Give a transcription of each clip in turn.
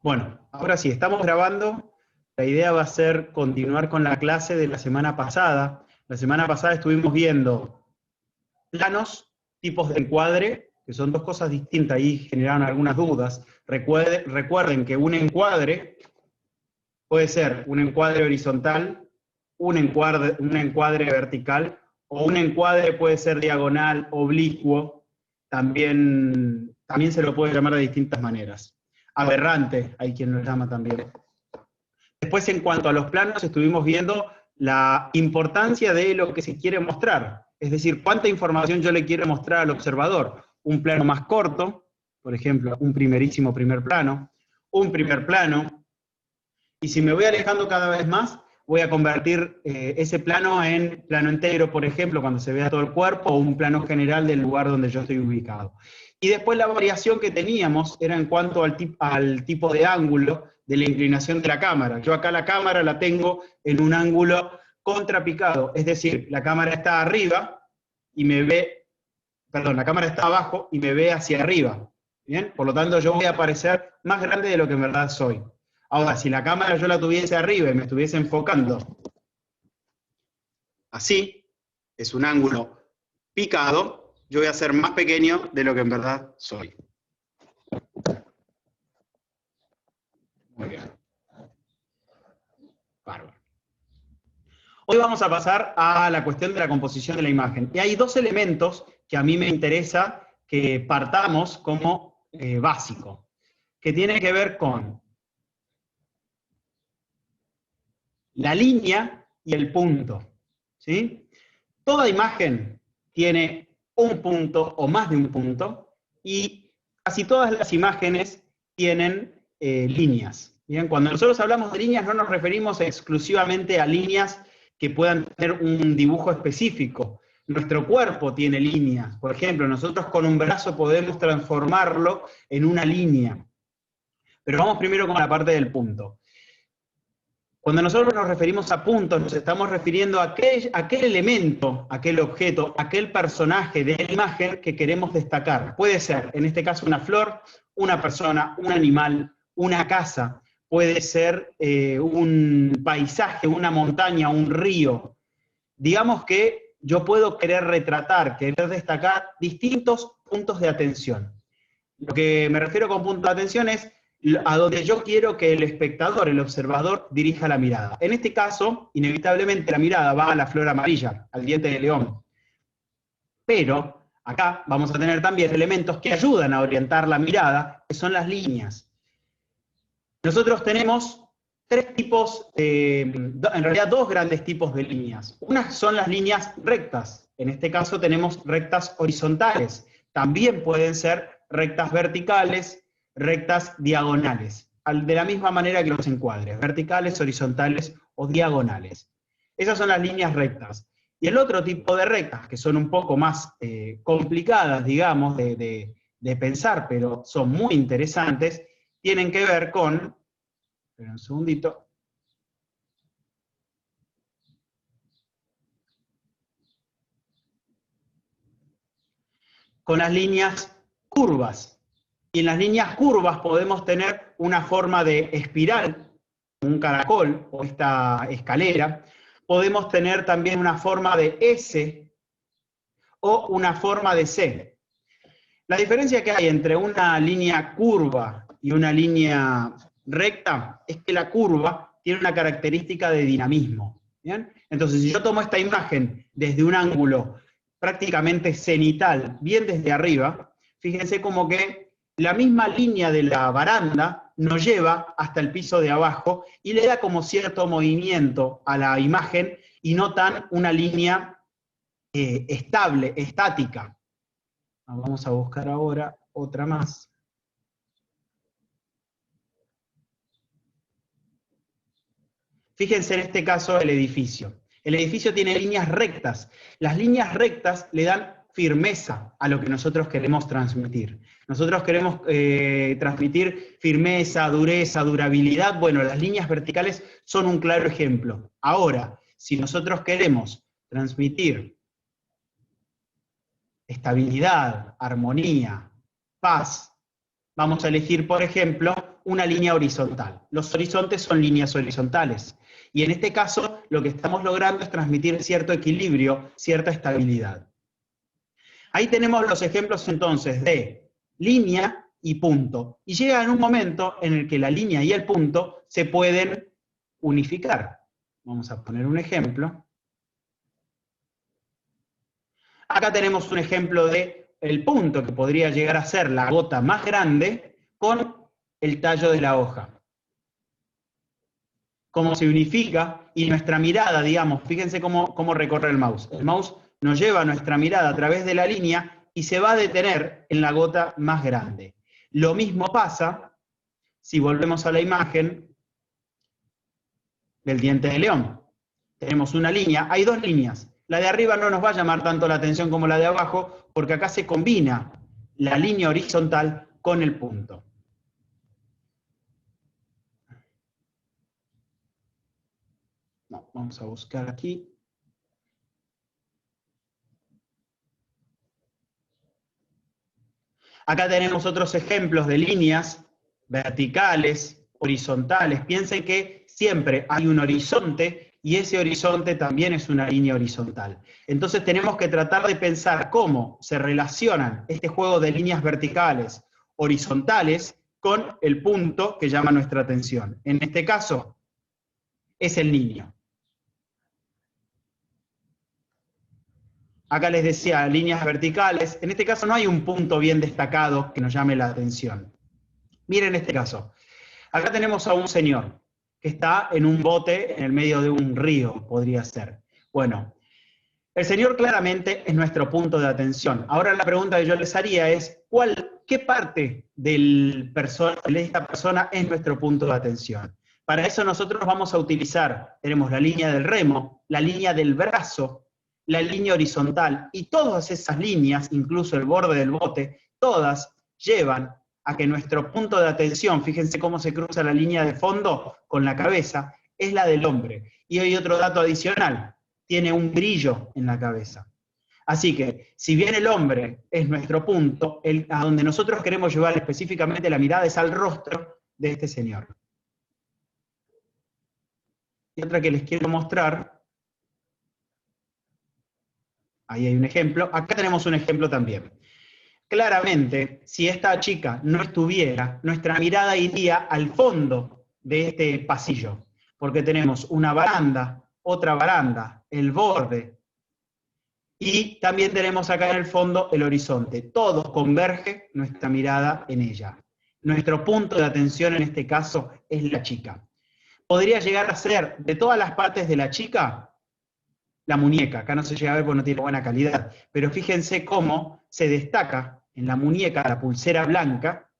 Bueno, ahora sí, estamos grabando. La idea va a ser continuar con la clase de la semana pasada. La semana pasada estuvimos viendo planos, tipos de encuadre, que son dos cosas distintas, ahí generaron algunas dudas. Recuerden que un encuadre puede ser un encuadre horizontal, un encuadre vertical, o un encuadre puede ser diagonal, oblicuo, también se lo puede llamar de distintas maneras. Aberrante, hay quien lo llama también. Después, en cuanto a los planos, estuvimos viendo la importancia de lo que se quiere mostrar. Es decir, cuánta información yo le quiero mostrar al observador. Un plano más corto, por ejemplo, un primerísimo primer plano, un primer plano, y si me voy alejando cada vez más, voy a convertir ese plano en plano entero, por ejemplo, cuando se vea todo el cuerpo, o un plano general del lugar donde yo estoy ubicado. Y después la variación que teníamos era en cuanto al tipo de ángulo de la inclinación de la cámara. Yo acá la cámara la tengo en un ángulo contrapicado, es decir, la cámara está arriba y me ve, perdón, la cámara está abajo y me ve hacia arriba. ¿Bien? Por lo tanto, yo voy a parecer más grande de lo que en verdad soy. Ahora, si la cámara yo la tuviese arriba y me estuviese enfocando así, es un ángulo picado, yo voy a ser más pequeño de lo que en verdad soy. Muy bien. Bárbaro. Hoy vamos a pasar a la cuestión de la composición de la imagen. Y hay dos elementos que a mí me interesa que partamos como básico, que tiene que ver con la línea y el punto. ¿Sí? Toda imagen tiene un punto o más de un punto, y casi todas las imágenes tienen líneas. Bien, cuando nosotros hablamos de líneas no nos referimos exclusivamente a líneas que puedan tener un dibujo específico. Nuestro cuerpo tiene líneas. Por ejemplo, nosotros con un brazo podemos transformarlo en una línea. Pero vamos primero con la parte del punto. Cuando nosotros nos referimos a puntos, nos estamos refiriendo a aquel elemento, aquel objeto, aquel personaje de la imagen que queremos destacar. Puede ser, en este caso, una flor, una persona, un animal, una casa, puede ser un paisaje, una montaña, un río. Digamos que yo puedo querer retratar, querer destacar distintos puntos de atención. Lo que me refiero con punto de atención es a donde yo quiero que el espectador, el observador, dirija la mirada. En este caso, inevitablemente la mirada va a la flor amarilla, al diente de león. Pero acá vamos a tener también elementos que ayudan a orientar la mirada, que son las líneas. Nosotros tenemos tres tipos, en realidad dos grandes tipos de líneas. Unas son las líneas rectas. En este caso tenemos rectas horizontales. También pueden ser rectas verticales, rectas diagonales, de la misma manera que los encuadres, verticales, horizontales o diagonales. Esas son las líneas rectas. Y el otro tipo de rectas, que son un poco más complicadas, digamos, de pensar, pero son muy interesantes, tienen que ver con, espera un segundito, con las líneas curvas. Y en las líneas curvas podemos tener una forma de espiral, un caracol o esta escalera. Podemos tener también una forma de S o una forma de C. La diferencia que hay entre una línea curva y una línea recta es que la curva tiene una característica de dinamismo. ¿Bien? Entonces, si yo tomo esta imagen desde un ángulo prácticamente cenital, bien desde arriba, fíjense como que la misma línea de la baranda nos lleva hasta el piso de abajo y le da como cierto movimiento a la imagen y no tan una línea estable, estática. Vamos a buscar ahora otra más. Fíjense en este caso el edificio. El edificio tiene líneas rectas. Las líneas rectas le dan firmeza a lo que nosotros queremos transmitir. Nosotros queremos transmitir firmeza, dureza, durabilidad. Bueno, las líneas verticales son un claro ejemplo. Ahora, si nosotros queremos transmitir estabilidad, armonía, paz, vamos a elegir, por ejemplo, una línea horizontal. Los horizontes son líneas horizontales. Y en este caso, lo que estamos logrando es transmitir cierto equilibrio, cierta estabilidad. Ahí tenemos los ejemplos entonces de línea y punto. Y llega en un momento en el que la línea y el punto se pueden unificar. Vamos a poner un ejemplo. Acá tenemos un ejemplo de el punto, que podría llegar a ser la gota más grande, con el tallo de la hoja. Cómo se unifica, y nuestra mirada, digamos, fíjense cómo recorre el mouse. El mouse nos lleva nuestra mirada a través de la línea y se va a detener en la gota más grande. Lo mismo pasa si volvemos a la imagen del diente de león. Tenemos una línea, hay dos líneas. La de arriba no nos va a llamar tanto la atención como la de abajo, porque acá se combina la línea horizontal con el punto. No, vamos a buscar aquí. Acá tenemos otros ejemplos de líneas verticales, horizontales. Piensen que siempre hay un horizonte y ese horizonte también es una línea horizontal. Entonces tenemos que tratar de pensar cómo se relacionan este juego de líneas verticales, horizontales, con el punto que llama nuestra atención. En este caso, es el niño. Acá les decía, líneas verticales. En este caso no hay un punto bien destacado que nos llame la atención. Miren este caso. Acá tenemos a un señor que está en un bote en el medio de un río, podría ser. Bueno, el señor claramente es nuestro punto de atención. Ahora la pregunta que yo les haría es, ¿qué parte de esta persona es nuestro punto de atención? Para eso nosotros vamos a utilizar, tenemos la línea del remo, la línea del brazo, la línea horizontal, y todas esas líneas, incluso el borde del bote, todas llevan a que nuestro punto de atención, fíjense cómo se cruza la línea de fondo con la cabeza, es la del hombre. Y hay otro dato adicional, tiene un brillo en la cabeza. Así que, si bien el hombre es nuestro punto, a donde nosotros queremos llevar específicamente la mirada es al rostro de este señor. Y otra que les quiero mostrar, ahí hay un ejemplo, acá tenemos un ejemplo también. Claramente, si esta chica no estuviera, nuestra mirada iría al fondo de este pasillo, porque tenemos una baranda, otra baranda, el borde, y también tenemos acá en el fondo el horizonte. Todo converge nuestra mirada en ella. Nuestro punto de atención en este caso es la chica. Podría llegar a ser, de todas las partes de la chica, la muñeca. Acá no se llega a ver porque no tiene buena calidad, pero fíjense cómo se destaca en la muñeca la pulsera blanca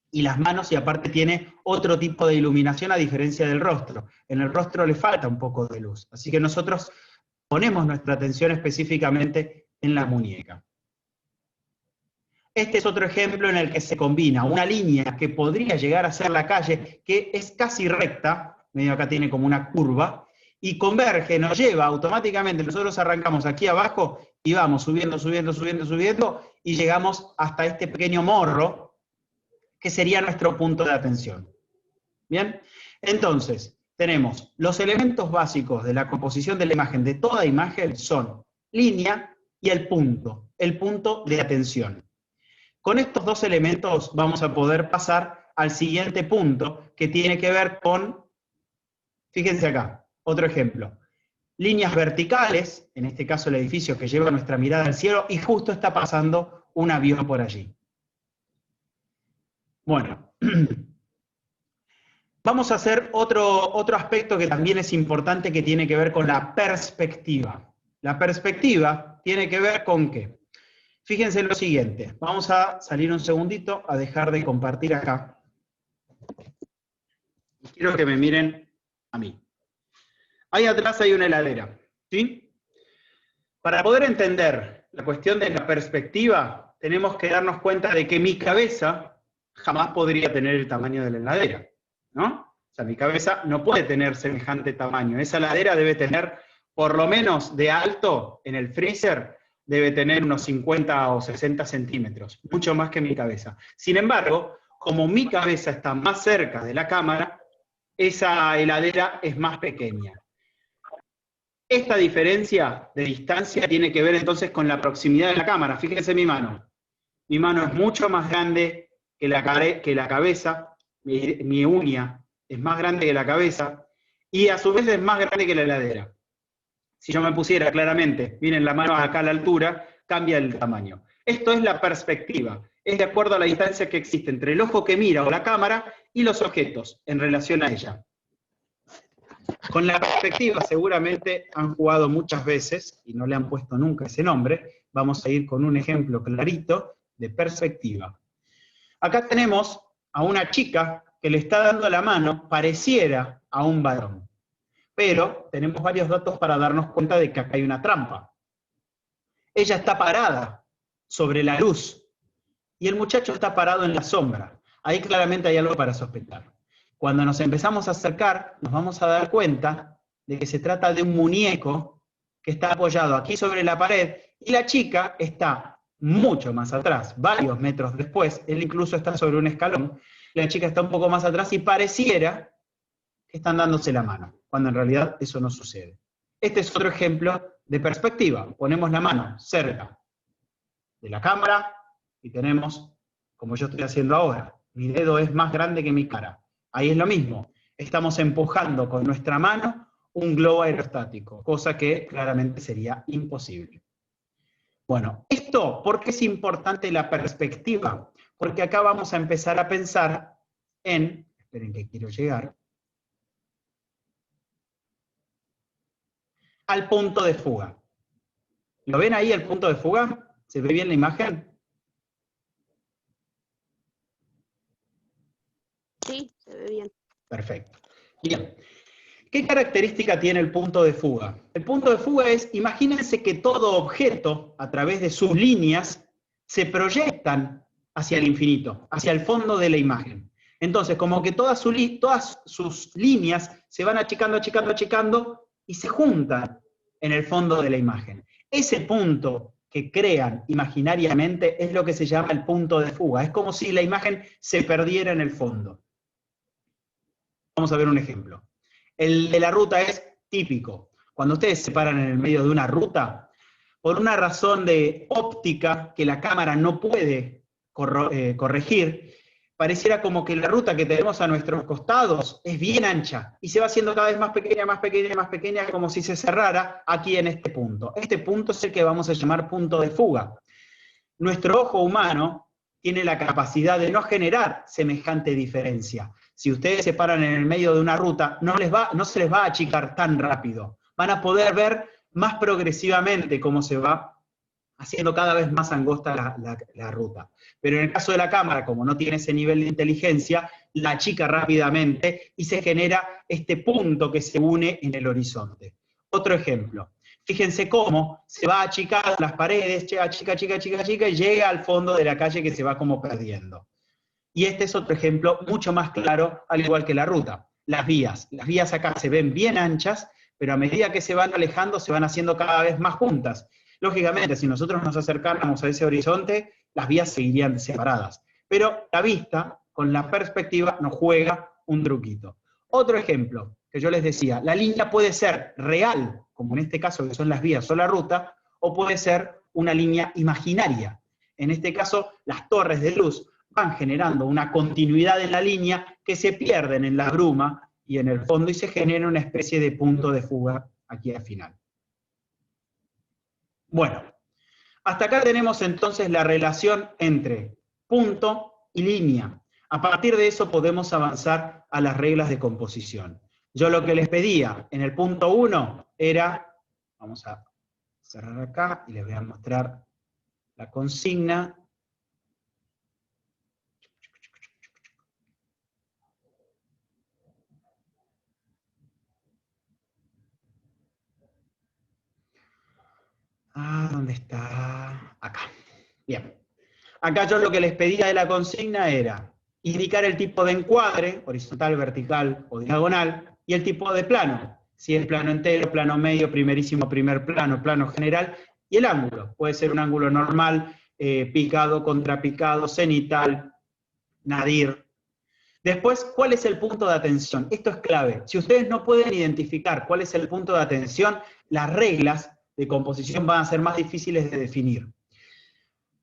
y las manos, y aparte tiene otro tipo de iluminación a diferencia del rostro. En el rostro le falta un poco de luz, así que nosotros ponemos nuestra atención específicamente en la muñeca. Este es otro ejemplo en el que se combina una línea que podría llegar a ser la calle, que es casi recta, medio acá tiene como una curva, y converge, nos lleva automáticamente, nosotros arrancamos aquí abajo y vamos subiendo, subiendo, subiendo, subiendo, y llegamos hasta este pequeño morro, que sería nuestro punto de atención. ¿Bien? Entonces, tenemos los elementos básicos de la composición de la imagen, de toda imagen, son línea y el punto de atención. Con estos dos elementos vamos a poder pasar al siguiente punto, que tiene que ver con, fíjense acá, otro ejemplo, líneas verticales, en este caso el edificio que lleva nuestra mirada al cielo, y justo está pasando un avión por allí. Bueno, vamos a hacer otro aspecto que también es importante, que tiene que ver con la perspectiva. La perspectiva tiene que ver con ¿qué? Fíjense lo siguiente, vamos a salir un segundito, a dejar de compartir acá. Quiero que me miren a mí. Ahí atrás hay una heladera, ¿sí? Para poder entender la cuestión de la perspectiva, tenemos que darnos cuenta de que mi cabeza jamás podría tener el tamaño de la heladera, ¿no? O sea, mi cabeza no puede tener semejante tamaño. Esa heladera debe tener, por lo menos de alto, en el freezer, debe tener unos 50 o 60 centímetros, mucho más que mi cabeza. Sin embargo, como mi cabeza está más cerca de la cámara, esa heladera es más pequeña. Esta diferencia de distancia tiene que ver entonces con la proximidad de la cámara. Fíjense mi mano. Mi mano es mucho más grande que la cabeza, mi uña es más grande que la cabeza, y a su vez es más grande que la heladera. Si yo me pusiera claramente, miren la mano acá a la altura, cambia el tamaño. Esto es la perspectiva, es de acuerdo a la distancia que existe entre el ojo que mira o la cámara y los objetos en relación a ella. Con la perspectiva seguramente han jugado muchas veces y no le han puesto nunca ese nombre. Vamos a ir con un ejemplo clarito de perspectiva. Acá tenemos a una chica que le está dando la mano, pareciera a un varón. Pero tenemos varios datos para darnos cuenta de que acá hay una trampa. Ella está parada sobre la luz y el muchacho está parado en la sombra. Ahí claramente hay algo para sospechar. Cuando nos empezamos a acercar, nos vamos a dar cuenta de que se trata de un muñeco que está apoyado aquí sobre la pared y la chica está mucho más atrás, varios metros después, él incluso está sobre un escalón, la chica está un poco más atrás y pareciera que están dándose la mano, cuando en realidad eso no sucede. Este es otro ejemplo de perspectiva. Ponemos la mano cerca de la cámara y tenemos, como yo estoy haciendo ahora, mi dedo es más grande que mi cara. Ahí es lo mismo, estamos empujando con nuestra mano un globo aerostático, cosa que claramente sería imposible. Bueno, esto, ¿por qué es importante la perspectiva? Porque acá vamos a empezar a pensar en, esperen que quiero llegar, al punto de fuga. ¿Lo ven ahí el punto de fuga? ¿Se ve bien la imagen? Sí, se ve bien. Perfecto. Bien. ¿Qué característica tiene el punto de fuga? El punto de fuga es, imagínense que todo objeto, a través de sus líneas, se proyectan hacia el infinito, hacia el fondo de la imagen. Entonces, como que todas sus líneas se van achicando, achicando, achicando, y se juntan en el fondo de la imagen. Ese punto que crean imaginariamente es lo que se llama el punto de fuga. Es como si la imagen se perdiera en el fondo. Vamos a ver un ejemplo. El de la ruta es típico. Cuando ustedes se paran en el medio de una ruta, por una razón de óptica que la cámara no puede corregir, pareciera como que la ruta que tenemos a nuestros costados es bien ancha y se va haciendo cada vez más pequeña, más pequeña, más pequeña, como si se cerrara aquí en este punto. Este punto es el que vamos a llamar punto de fuga. Nuestro ojo humano tiene la capacidad de no generar semejante diferencia. Si ustedes se paran en el medio de una ruta, no se les va a achicar tan rápido. Van a poder ver más progresivamente cómo se va haciendo cada vez más angosta la ruta. Pero en el caso de la cámara, como no tiene ese nivel de inteligencia, la achica rápidamente y se genera este punto que se une en el horizonte. Otro ejemplo. Fíjense cómo se va achicando las paredes, achica, chica, chica, chica, y llega al fondo de la calle que se va como perdiendo. Y este es otro ejemplo mucho más claro, al igual que la ruta. Las vías acá se ven bien anchas, pero a medida que se van alejando, se van haciendo cada vez más juntas. Lógicamente, si nosotros nos acercáramos a ese horizonte, las vías seguirían separadas. Pero la vista, con la perspectiva, nos juega un truquito. Otro ejemplo, que yo les decía, la línea puede ser real, como en este caso que son las vías o la ruta, o puede ser una línea imaginaria. En este caso, las torres de luz van generando una continuidad en la línea que se pierden en la bruma y en el fondo y se genera una especie de punto de fuga aquí al final. Bueno, hasta acá tenemos entonces la relación entre punto y línea. A partir de eso podemos avanzar a las reglas de composición. Yo lo que les pedía en el punto 1 era, vamos a cerrar acá y les voy a mostrar la consigna. ¿Dónde está? Acá. Bien. Acá yo lo que les pedía de la consigna era indicar el tipo de encuadre, horizontal, vertical o diagonal, y el tipo de plano. Si es plano entero, plano medio, primerísimo, primer plano, plano general, y el ángulo. Puede ser un ángulo normal, picado, contrapicado, cenital, nadir. Después, ¿cuál es el punto de atención? Esto es clave. Si ustedes no pueden identificar cuál es el punto de atención, las reglas de composición van a ser más difíciles de definir.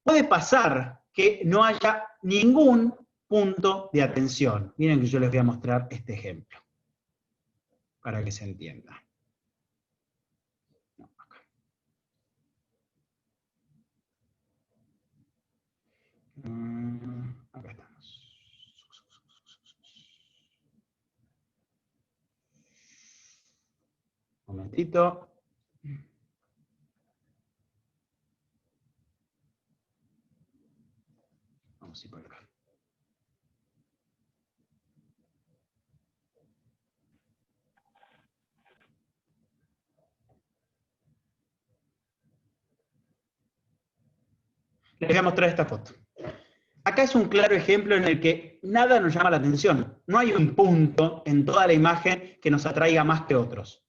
Puede pasar que no haya ningún punto de atención. Miren que yo les voy a mostrar este ejemplo, para que se entienda. Acá estamos. Un momentito. Vamos a ir por acá. Les voy a mostrar esta foto. Acá es un claro ejemplo en el que nada nos llama la atención. No hay un punto en toda la imagen que nos atraiga más que otros.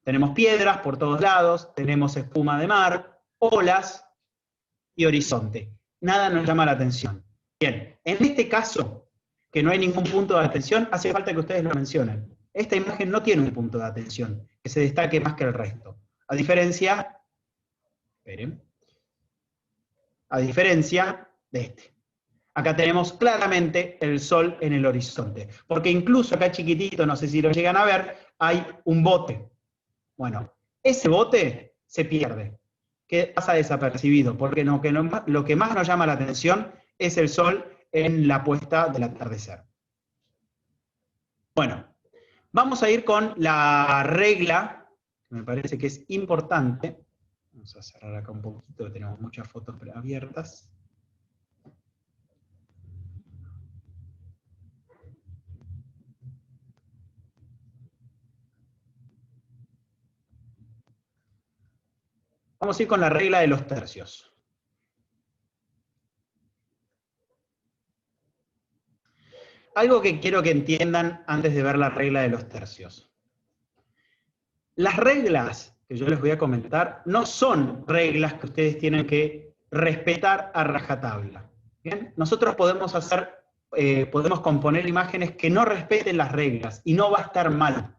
Tenemos piedras por todos lados, tenemos espuma de mar, olas y horizonte. Nada nos llama la atención. Bien, en este caso, que no hay ningún punto de atención, hace falta que ustedes lo mencionen. Esta imagen no tiene un punto de atención que se destaque más que el resto. A diferencia, esperen, a diferencia de este. Acá tenemos claramente el sol en el horizonte. Porque incluso acá chiquitito, no sé si lo llegan a ver, hay un bote. Bueno, ese bote se pierde, que pasa desapercibido, porque lo que más nos llama la atención es el sol en la puesta del atardecer. Bueno, vamos a ir con la regla, que me parece que es importante. Vamos a cerrar acá un poquito, tenemos muchas fotos abiertas. Vamos a ir con la regla de los tercios. Algo que quiero que entiendan antes de ver la regla de los tercios. Las reglas que yo les voy a comentar no son reglas que ustedes tienen que respetar a rajatabla. ¿Bien? Nosotros podemos componer imágenes que no respeten las reglas y no va a estar mal.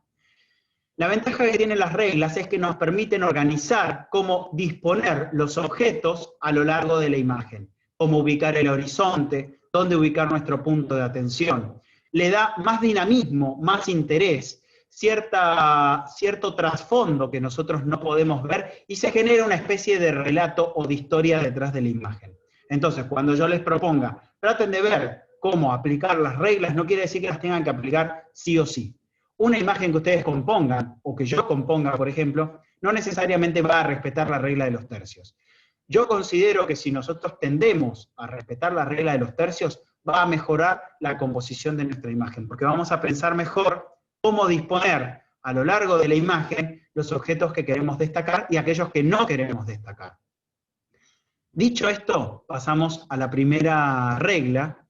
La ventaja que tienen las reglas es que nos permiten organizar cómo disponer los objetos a lo largo de la imagen, cómo ubicar el horizonte, dónde ubicar nuestro punto de atención. Le da más dinamismo, más interés, cierto trasfondo que nosotros no podemos ver y se genera una especie de relato o de historia detrás de la imagen. Entonces, cuando yo les proponga, traten de ver cómo aplicar las reglas, no quiere decir que las tengan que aplicar sí o sí. Una imagen que ustedes compongan, o que yo componga, por ejemplo, no necesariamente va a respetar la regla de los tercios. Yo considero que si nosotros tendemos a respetar la regla de los tercios, va a mejorar la composición de nuestra imagen, porque vamos a pensar mejor cómo disponer a lo largo de la imagen los objetos que queremos destacar y aquellos que no queremos destacar. Dicho esto, pasamos a la primera regla,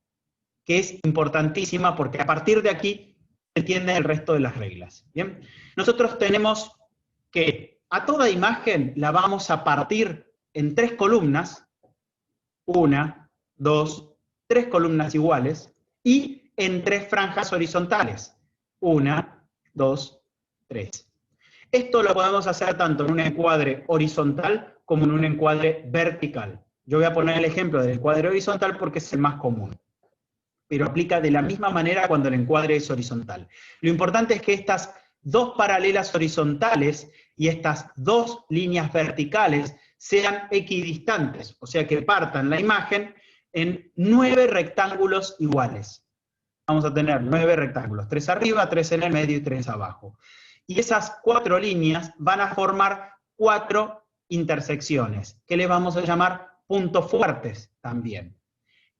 que es importantísima porque a partir de aquí se entiende el resto de las reglas. ¿Bien? Nosotros tenemos que a toda imagen la vamos a partir en 3 columnas, 1, 2, 3 columnas iguales, y en 3 franjas horizontales, 1, 2, 3. Esto lo podemos hacer tanto en un encuadre horizontal como en un encuadre vertical. Yo voy a poner el ejemplo del encuadre horizontal porque es el más común, pero aplica de la misma manera cuando el encuadre es horizontal. Lo importante es que estas 2 paralelas horizontales y estas 2 líneas verticales sean equidistantes, o sea que partan la imagen en 9 rectángulos iguales. Vamos a tener 9 rectángulos, 3 arriba, 3 en el medio y 3 abajo. Y esas 4 líneas van a formar 4 intersecciones, que le vamos a llamar puntos fuertes también.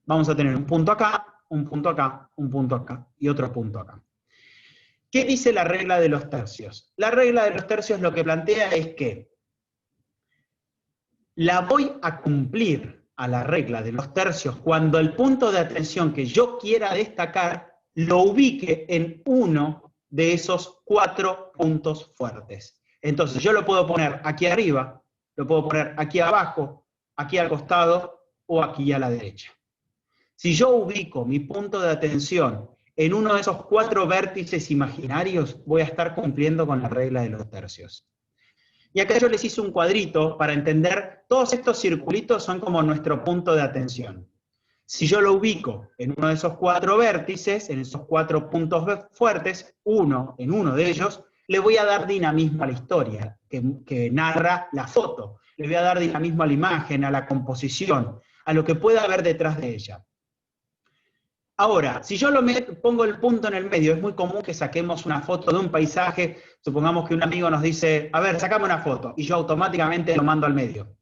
Vamos a tener un punto acá, un punto acá, un punto acá y otro punto acá. ¿Qué dice la regla de los tercios? La regla de los tercios lo que plantea es que la voy a cumplir a la regla de los tercios cuando el punto de atención que yo quiera destacar lo ubique en uno de esos 4 puntos fuertes. Entonces yo lo puedo poner aquí arriba, lo puedo poner aquí abajo, aquí al costado o aquí a la derecha. Si yo ubico mi punto de atención en uno de esos 4 vértices imaginarios, voy a estar cumpliendo con la regla de los tercios. Y acá yo les hice un cuadrito para entender, todos estos circulitos son como nuestro punto de atención. Si yo lo ubico en uno de esos 4 vértices, en esos 4 puntos fuertes, en uno de ellos, le voy a dar dinamismo a la historia que narra la foto. Le voy a dar dinamismo a la imagen, a la composición, a lo que pueda haber detrás de ella. Ahora, si yo pongo el punto en el medio, es muy común que saquemos una foto de un paisaje, supongamos que un amigo nos dice, a ver, sacame una foto, y yo automáticamente lo mando al medio.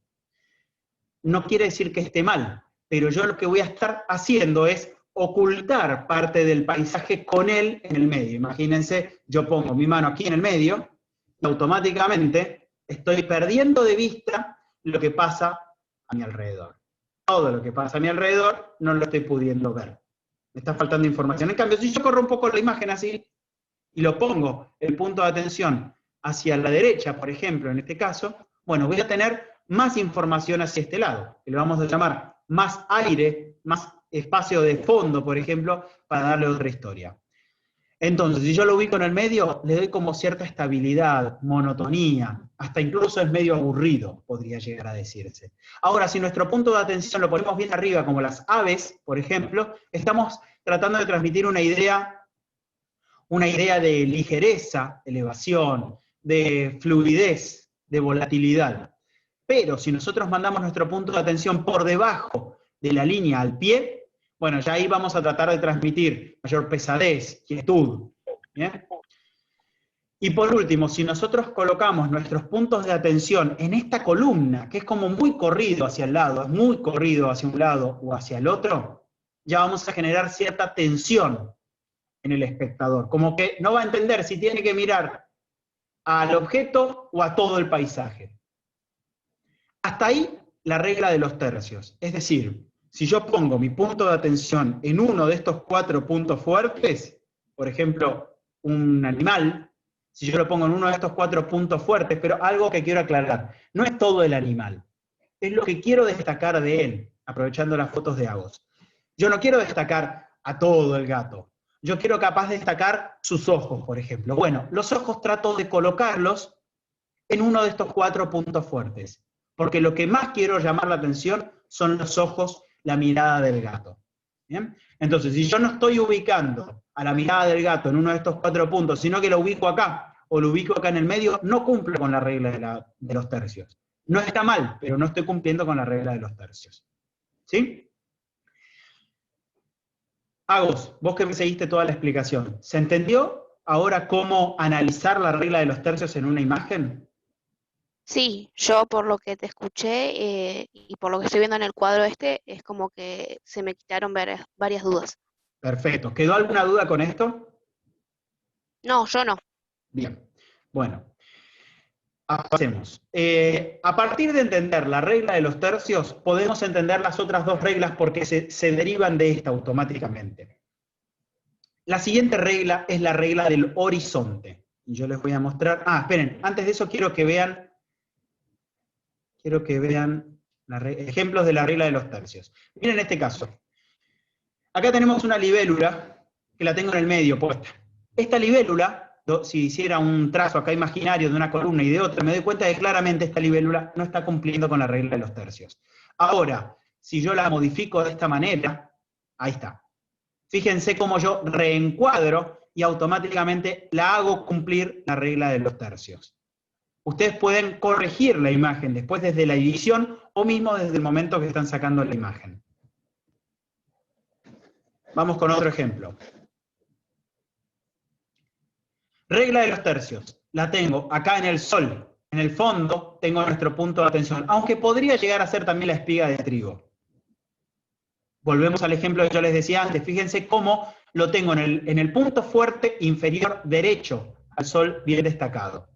No quiere decir que esté mal, pero yo lo que voy a estar haciendo es ocultar parte del paisaje con él en el medio. Imagínense, yo pongo mi mano aquí en el medio, y automáticamente estoy perdiendo de vista lo que pasa a mi alrededor. Todo lo que pasa a mi alrededor no lo estoy pudiendo ver. Me está faltando información. En cambio, si yo corro un poco la imagen así, y lo pongo el punto de atención hacia la derecha, por ejemplo, en este caso, bueno, voy a tener más información hacia este lado, que le vamos a llamar más aire, más espacio de fondo, por ejemplo, para darle otra historia. Entonces, si yo lo ubico en el medio, le doy como cierta estabilidad, monotonía, hasta incluso es medio aburrido, podría llegar a decirse. Ahora, si nuestro punto de atención lo ponemos bien arriba, como las aves, por ejemplo, estamos tratando de transmitir una idea de ligereza, elevación, de fluidez, de volatilidad. Pero si nosotros mandamos nuestro punto de atención por debajo de la línea al pie, bueno, ya ahí vamos a tratar de transmitir mayor pesadez, quietud. ¿Bien? Y por último, si nosotros colocamos nuestros puntos de atención en esta columna, que es como muy corrido hacia el lado, es muy corrido hacia un lado o hacia el otro, ya vamos a generar cierta tensión en el espectador, como que no va a entender si tiene que mirar al objeto o a todo el paisaje. Hasta ahí la regla de los tercios, es decir, si yo pongo mi punto de atención en uno de estos 4 puntos fuertes, por ejemplo, un animal, si yo lo pongo en uno de estos 4 puntos fuertes, pero algo que quiero aclarar, no es todo el animal, es lo que quiero destacar de él, aprovechando las fotos de Agos. Yo no quiero destacar a todo el gato, yo quiero capaz de destacar sus ojos, por ejemplo. Bueno, los ojos trato de colocarlos en uno de estos 4 puntos fuertes, porque lo que más quiero llamar la atención son los ojos, la mirada del gato. ¿Bien? Entonces, si yo no estoy ubicando a la mirada del gato en uno de estos 4 puntos, sino que lo ubico acá, o lo ubico acá en el medio, no cumplo con la regla de los tercios. No está mal, pero no estoy cumpliendo con la regla de los tercios. ¿Sí? Agos, vos que me seguiste toda la explicación, ¿se entendió ahora cómo analizar la regla de los tercios en una imagen? Sí, yo por lo que te escuché y por lo que estoy viendo en el cuadro este, es como que se me quitaron varias dudas. Perfecto. ¿Quedó alguna duda con esto? No, yo no. Bien. Bueno, hacemos. A partir de entender la regla de los tercios, podemos entender las otras 2 reglas porque se derivan de esta automáticamente. La siguiente regla es la regla del horizonte. Y yo les voy a mostrar. Esperen, antes de eso quiero que vean ejemplos de la regla de los tercios. Miren este caso. Acá tenemos una libélula que la tengo en el medio puesta. Esta libélula, si hiciera un trazo acá imaginario de una columna y de otra, me doy cuenta de que claramente esta libélula no está cumpliendo con la regla de los tercios. Ahora, si yo la modifico de esta manera, ahí está. Fíjense cómo yo reencuadro y automáticamente la hago cumplir la regla de los tercios. Ustedes pueden corregir la imagen después desde la edición o mismo desde el momento que están sacando la imagen. Vamos con otro ejemplo. Regla de los tercios. La tengo acá en el sol. En el fondo tengo nuestro punto de atención, aunque podría llegar a ser también la espiga de trigo. Volvemos al ejemplo que yo les decía antes. Fíjense cómo lo tengo en el punto fuerte inferior derecho al sol bien destacado.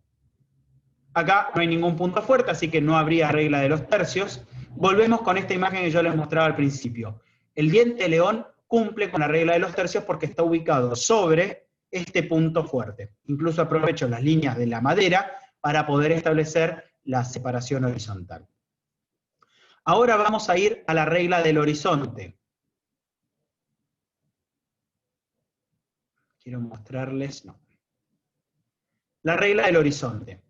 Acá no hay ningún punto fuerte, así que no habría regla de los tercios. Volvemos con esta imagen que yo les mostraba al principio. El diente de león cumple con la regla de los tercios porque está ubicado sobre este punto fuerte. Incluso aprovecho las líneas de la madera para poder establecer la separación horizontal. Ahora vamos a ir a la regla del horizonte. quiero mostrarles, no. La regla del horizonte.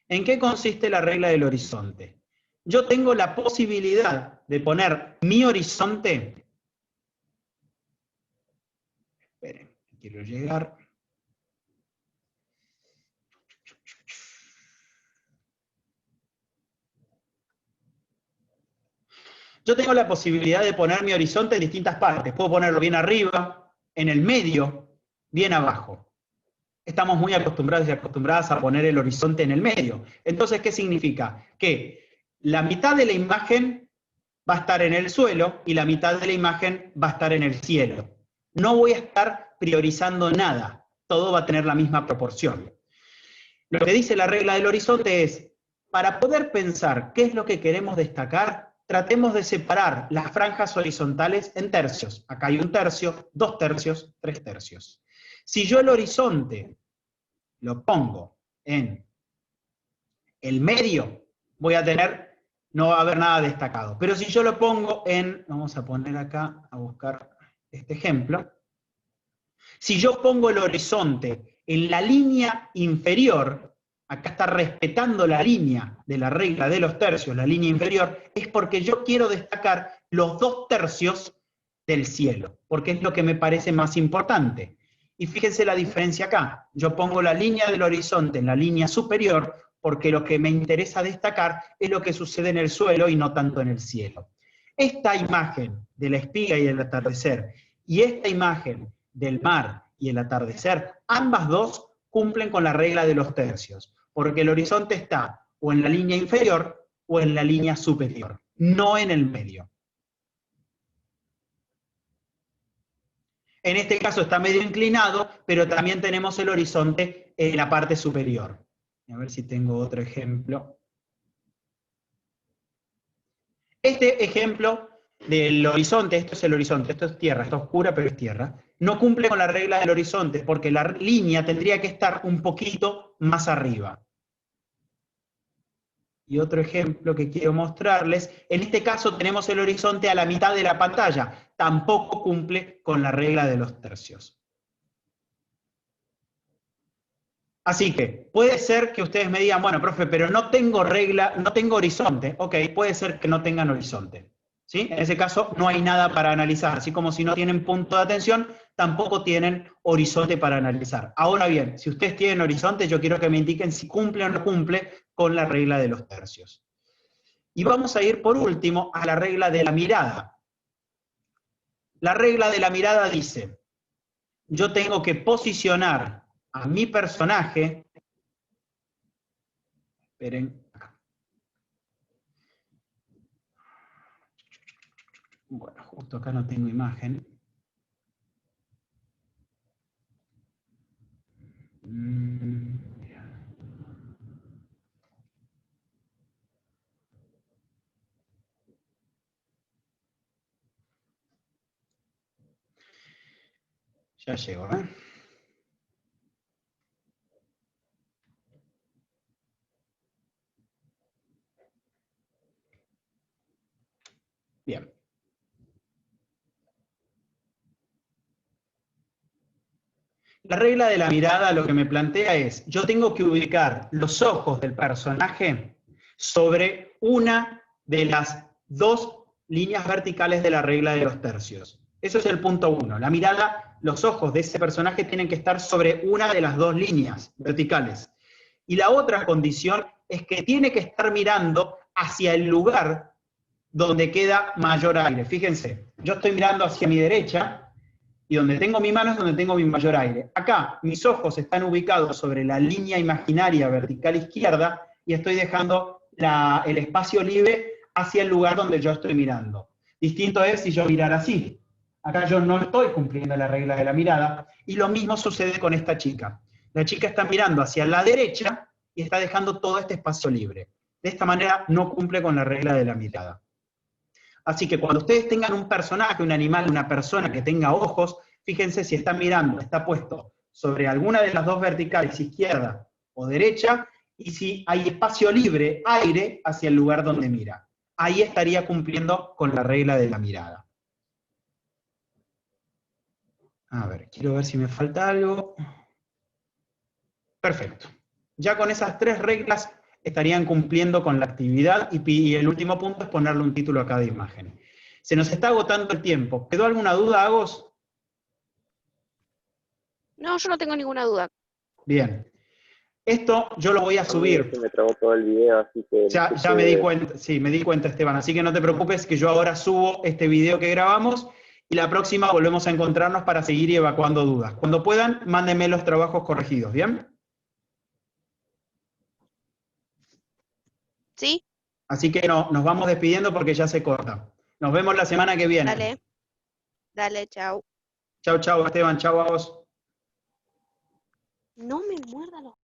¿En qué consiste la regla del horizonte? Yo tengo la posibilidad de poner mi horizonte. Esperen, quiero llegar. Yo tengo la posibilidad de poner mi horizonte en distintas partes. Puedo ponerlo bien arriba, en el medio, bien abajo. Estamos muy acostumbrados y acostumbradas a poner el horizonte en el medio. Entonces, ¿qué significa? Que la mitad de la imagen va a estar en el suelo y la mitad de la imagen va a estar en el cielo. No voy a estar priorizando nada. Todo va a tener la misma proporción. Lo que dice la regla del horizonte es, para poder pensar qué es lo que queremos destacar, tratemos de separar las franjas horizontales en tercios. Acá hay 1/3, 2/3, 3/3. Si yo el horizonte lo pongo en el medio, no va a haber nada destacado. Pero si yo lo pongo en, vamos a poner acá, a buscar este ejemplo, si yo pongo el horizonte en la línea inferior, acá está respetando la línea de la regla de los tercios, la línea inferior, es porque yo quiero destacar los 2/3 del cielo, porque es lo que me parece más importante. Y fíjense la diferencia acá. Yo pongo la línea del horizonte en la línea superior, porque lo que me interesa destacar es lo que sucede en el suelo y no tanto en el cielo. Esta imagen de la espiga y el atardecer, y esta imagen del mar y el atardecer, ambas dos cumplen con la regla de los tercios, porque el horizonte está o en la línea inferior o en la línea superior, no en el medio. En este caso está medio inclinado, pero también tenemos el horizonte en la parte superior. A ver si tengo otro ejemplo. Este ejemplo del horizonte, esto es el horizonte, esto es tierra, está oscura pero es tierra, no cumple con la regla del horizonte porque la línea tendría que estar un poquito más arriba. Y otro ejemplo que quiero mostrarles, en este caso tenemos el horizonte a la mitad de la pantalla, tampoco cumple con la regla de los tercios. Así que puede ser que ustedes me digan, bueno, profe, pero no tengo regla, no tengo horizonte. Ok, puede ser que no tengan horizonte. ¿Sí? En ese caso no hay nada para analizar, así como si no tienen punto de atención, tampoco tienen horizonte para analizar. Ahora bien, si ustedes tienen horizonte, yo quiero que me indiquen si cumple o no cumple con la regla de los tercios. Y vamos a ir por último a la regla de la mirada. La regla de la mirada dice, yo tengo que posicionar a mi personaje, esperen, acá. Bueno, justo acá no tengo imagen. Ya llego, ¿eh? Bien. La regla de la mirada lo que me plantea es, yo tengo que ubicar los ojos del personaje sobre una de las dos líneas verticales de la regla de los tercios. Eso es el punto 1. La mirada, los ojos de ese personaje tienen que estar sobre una de las dos líneas verticales. Y la otra condición es que tiene que estar mirando hacia el lugar donde queda mayor aire. Fíjense, yo estoy mirando hacia mi derecha, y donde tengo mi mano es donde tengo mi mayor aire. Acá, mis ojos están ubicados sobre la línea imaginaria vertical izquierda y estoy dejando el espacio libre hacia el lugar donde yo estoy mirando. Distinto es si yo mirara así. Acá yo no estoy cumpliendo la regla de la mirada y lo mismo sucede con esta chica. La chica está mirando hacia la derecha y está dejando todo este espacio libre. De esta manera no cumple con la regla de la mirada. Así que cuando ustedes tengan un personaje, un animal, una persona que tenga ojos, fíjense si está mirando, está puesto sobre alguna de las dos verticales, izquierda o derecha, y si hay espacio libre, aire, hacia el lugar donde mira. Ahí estaría cumpliendo con la regla de la mirada. A ver, quiero ver si me falta algo. Perfecto. Ya con esas 3 reglas estarían cumpliendo con la actividad y el último punto es ponerle un título a cada imagen. Se nos está agotando el tiempo. ¿Quedó alguna duda, Agos? No, yo no tengo ninguna duda. Bien. Esto yo lo voy a A mí subir. se me trabó todo el video, así que no Ya me di supe. cuenta, sí, me di cuenta, Esteban. Así que no te preocupes que yo ahora subo este video que grabamos y la próxima volvemos a encontrarnos para seguir evacuando dudas. Cuando puedan, mándenme los trabajos corregidos, ¿bien? ¿Sí? Así que nos vamos despidiendo porque ya se corta. Nos vemos la semana que viene. Dale, dale, chao. Chau, chau, Esteban. Chau a vos. No me muerda los